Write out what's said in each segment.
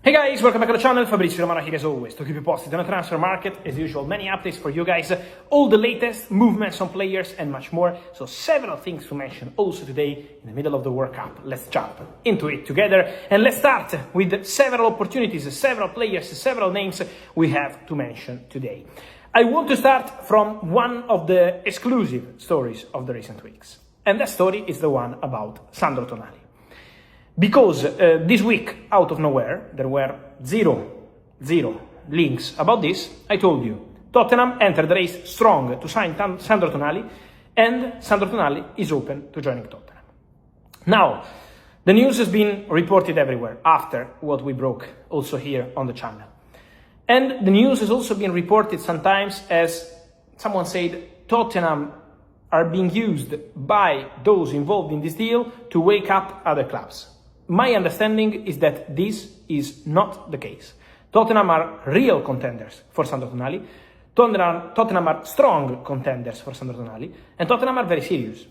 Hey guys, welcome back to the channel. Fabrizio Romano here as always to keep you posted on the transfer market. As usual, many updates for you guys, all the latest movements on players and much more. So several things to mention also today in the middle of the World Cup. Let's jump into it together and let's start with several opportunities, several players, several names we have to mention today. I want to start from one of the exclusive stories of the recent weeks. And that story is the one about Sandro Tonali. Because this week, out of nowhere, there were zero links about this. I told you, Tottenham entered the race strong to sign Sandro Tonali, and Sandro Tonali is open to joining Tottenham. Now, the news has been reported everywhere after what we broke also here on the channel. And the news has also been reported sometimes as someone said, Tottenham are being used by those involved in this deal to wake up other clubs. My understanding is that this is not the case. Tottenham are real contenders for Sandro Tonali. Tottenham are strong contenders for Sandro Tonali. And Tottenham are very serious.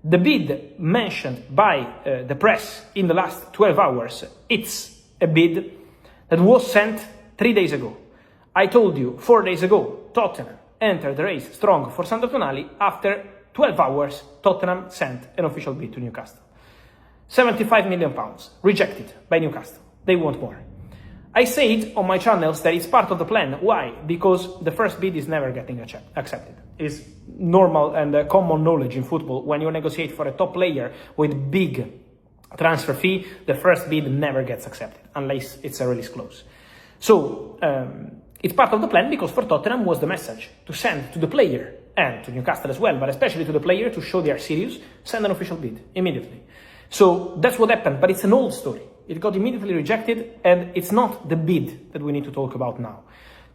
The bid mentioned by the press in the last 12 hours, it's a bid that was sent 3 days ago. I told you 4 days ago, Tottenham entered the race strong for Sandro Tonali. After 12 hours, Tottenham sent an official bid to Newcastle. £75 million, rejected by Newcastle. They want more. I said on my channels that it's part of the plan. Why? Because the first bid is never getting accepted. It's normal and common knowledge in football. When you negotiate for a top player with big transfer fee, the first bid never gets accepted, unless it's a release clause. So, it's part of the plan because for Tottenham was the message to send to the player and to Newcastle as well, but especially to the player to show they are serious, send an official bid immediately. So that's what happened, but it's an old story. It got immediately rejected, and it's not the bid that we need to talk about now.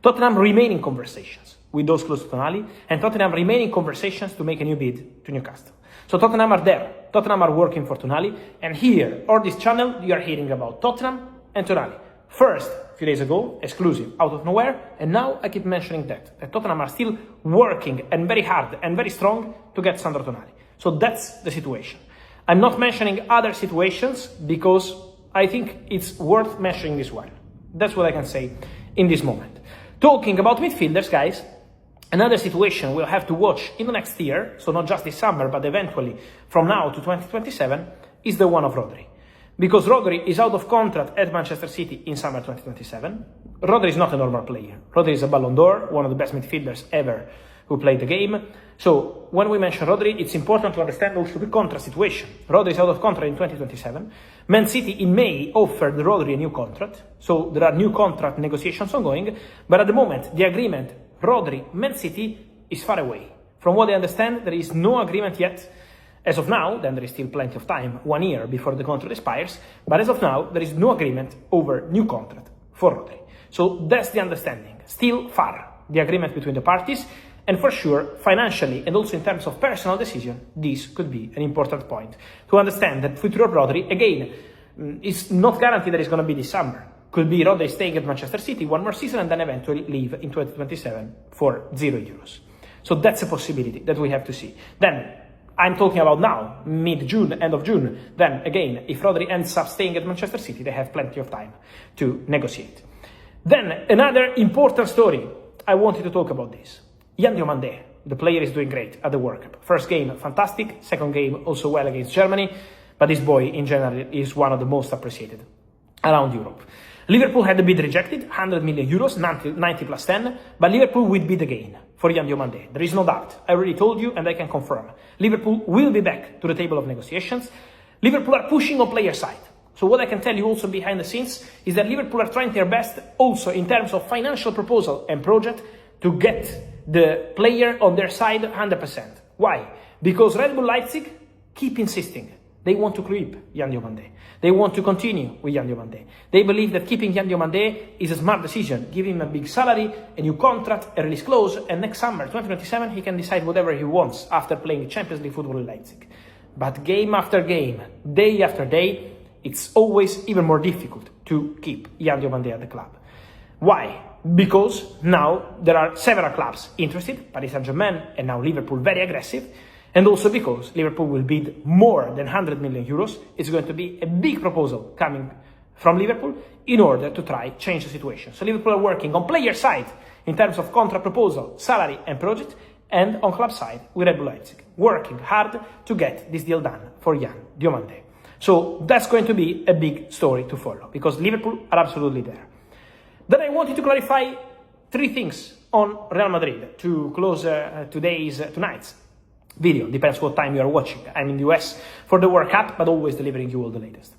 Tottenham remain in conversations with those close to Tonali, and Tottenham remain in conversations to make a new bid to Newcastle. So Tottenham are there. Tottenham are working for Tonali, and here, on this channel, you are hearing about Tottenham and Tonali. First, a few days ago, exclusive, out of nowhere, and now I keep mentioning that Tottenham are still working and very hard and very strong to get Sandro Tonali. So that's the situation. I'm not mentioning other situations because I think it's worth mentioning this one. That's what I can say in this moment. Talking about midfielders, guys, another situation we'll have to watch in the next year, so not just this summer, but eventually from now to 2027, is the one of Rodri. Because Rodri is out of contract at Manchester City in summer 2027. Rodri is not a normal player. Rodri is a Ballon d'Or, one of the best midfielders ever who played the game. So when we mention Rodri, it's important to understand also the contract situation. Rodri is out of contract in 2027. Man City in May offered Rodri a new contract. So there are new contract negotiations ongoing. But at the moment, the agreement Rodri-Man City is far away. From what I understand, there is no agreement yet. As of now, then there is still plenty of time, 1 year before the contract expires. But as of now, there is no agreement over new contract for Rodri. So that's the understanding. Still far, the agreement between the parties. And for sure, financially and also in terms of personal decision, this could be an important point to understand that future of Rodri, again, is not guaranteed that it's going to be this summer. Could be Rodri staying at Manchester City 1 more season and then eventually leave in 2027 for €0. So that's a possibility that we have to see. Then, I'm talking about now, mid-June, end of June. Then again, if Rodri ends up staying at Manchester City, they have plenty of time to negotiate. Then, another important story. I wanted to talk about this. Yan Diomande, the player, is doing great at the World Cup. First game, fantastic. Second game, also well against Germany. But this boy, in general, is one of the most appreciated around Europe. Liverpool had the bid rejected, €100 million, 90 plus 10. But Liverpool will bid again for Yan Diomande. There is no doubt. I already told you, and I can confirm. Liverpool will be back to the table of negotiations. Liverpool are pushing on player side. So what I can tell you also behind the scenes is that Liverpool are trying their best also in terms of financial proposal and project to get the player on their side 100%. Why? Because Red Bull Leipzig keep insisting. They want to keep Yan Diomande. They want to continue with Yan Diomande. They believe that keeping Yan Diomande is a smart decision. Give him a big salary, a new contract, a release clause, and next summer, 2027, he can decide whatever he wants after playing Champions League football in Leipzig. But game after game, day after day, it's always even more difficult to keep Yan Diomande at the club. Why? Because now there are several clubs interested, Paris Saint-Germain and now Liverpool very aggressive, and also because Liverpool will bid more than €100 million. It's going to be a big proposal coming from Liverpool in order to try change the situation. So Liverpool are working on player side in terms of contract proposal, salary and project, and on club side with Red Bull Leipzig, working hard to get this deal done for Yan Diomande. So that's going to be a big story to follow because Liverpool are absolutely there. Then I wanted to clarify 3 things on Real Madrid to close tonight's video. Depends what time you are watching. I'm in the US for the World Cup, but always delivering you all the latest.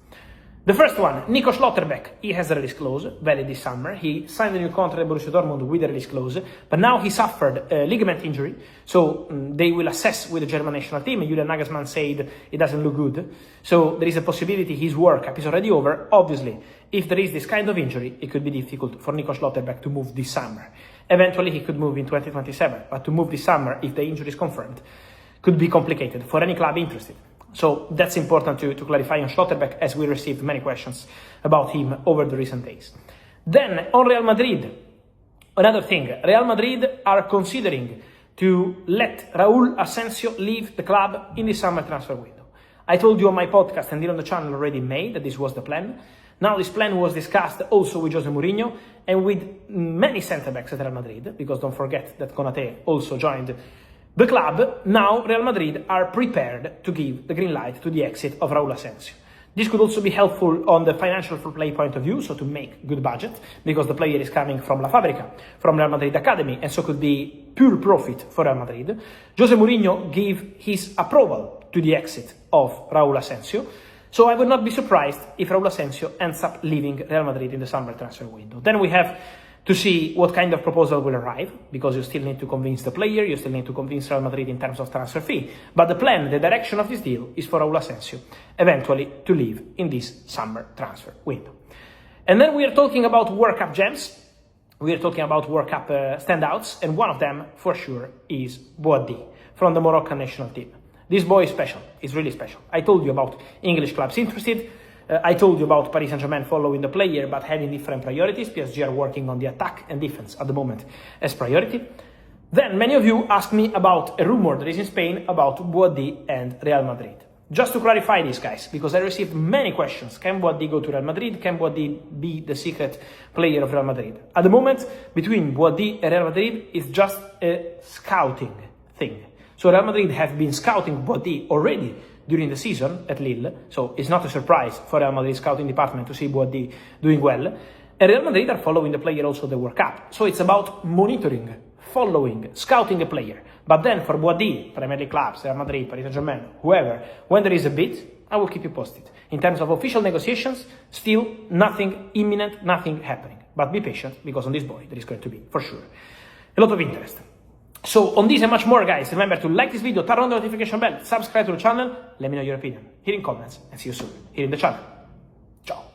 The first one, Nico Schlotterbeck, he has a release clause, valid this summer. He signed a new contract at Borussia Dortmund with a release clause, but now he suffered a ligament injury, so they will assess with the German national team. Julian Nagelsmann said it doesn't look good, so there is a possibility his World Cup is already over. Obviously, if there is this kind of injury, it could be difficult for Nico Schlotterbeck to move this summer. Eventually, he could move in 2027, but to move this summer, if the injury is confirmed, could be complicated for any club interested. So that's important to clarify on Schlotterbeck, as we received many questions about him over the recent days. Then on Real Madrid, another thing, Real Madrid are considering to let Raúl Asensio leave the club in the summer transfer window. I told you on my podcast and here on the channel already in May that this was the plan. Now this plan was discussed also with Jose Mourinho and with many centre-backs at Real Madrid, because don't forget that Konaté also joined the club. Now Real Madrid are prepared to give the green light to the exit of Raúl Asensio. This could also be helpful on the financial fair play point of view, so to make good budget, because the player is coming from La Fábrica, from Real Madrid Academy, and so could be pure profit for Real Madrid. Jose Mourinho gave his approval to the exit of Raúl Asensio, so I would not be surprised if Raúl Asensio ends up leaving Real Madrid in the summer transfer window. Then we have to see what kind of proposal will arrive, because you still need to convince the player, you still need to convince Real Madrid in terms of transfer fee. But the plan, the direction of this deal is for Raúl Asensio eventually to leave in this summer transfer window. And then we are talking about World Cup gems, we are talking about World Cup standouts, and one of them for sure is Boadi from the Moroccan national team. This boy is special, he's really special. I told you about English clubs interested. I told you about Paris Saint-Germain following the player but having different priorities. PSG are working on the attack and defense at the moment as priority. Then many of you asked me about a rumor that is in Spain about Boadi and Real Madrid. Just to clarify this, guys, because I received many questions. Can Boadi go to Real Madrid? Can Boadi be the secret player of Real Madrid? At the moment, between Boadi and Real Madrid is just a scouting thing. So Real Madrid have been scouting Boadi already during the season at Lille, so it's not a surprise for Real Madrid scouting department to see Boadi doing well. And Real Madrid are following the player also the World Cup. So it's about monitoring, following, scouting a player. But then for Boadi, Premier League clubs, Real Madrid, Paris Saint-Germain, whoever, when there is a bid, I will keep you posted. In terms of official negotiations, still nothing imminent, nothing happening. But be patient, because on this boy there is going to be, for sure, a lot of interest. So on this and much more, guys, remember to like this video, turn on the notification bell, subscribe to the channel, let me know your opinion here in comments, and see you soon here in the channel. Ciao.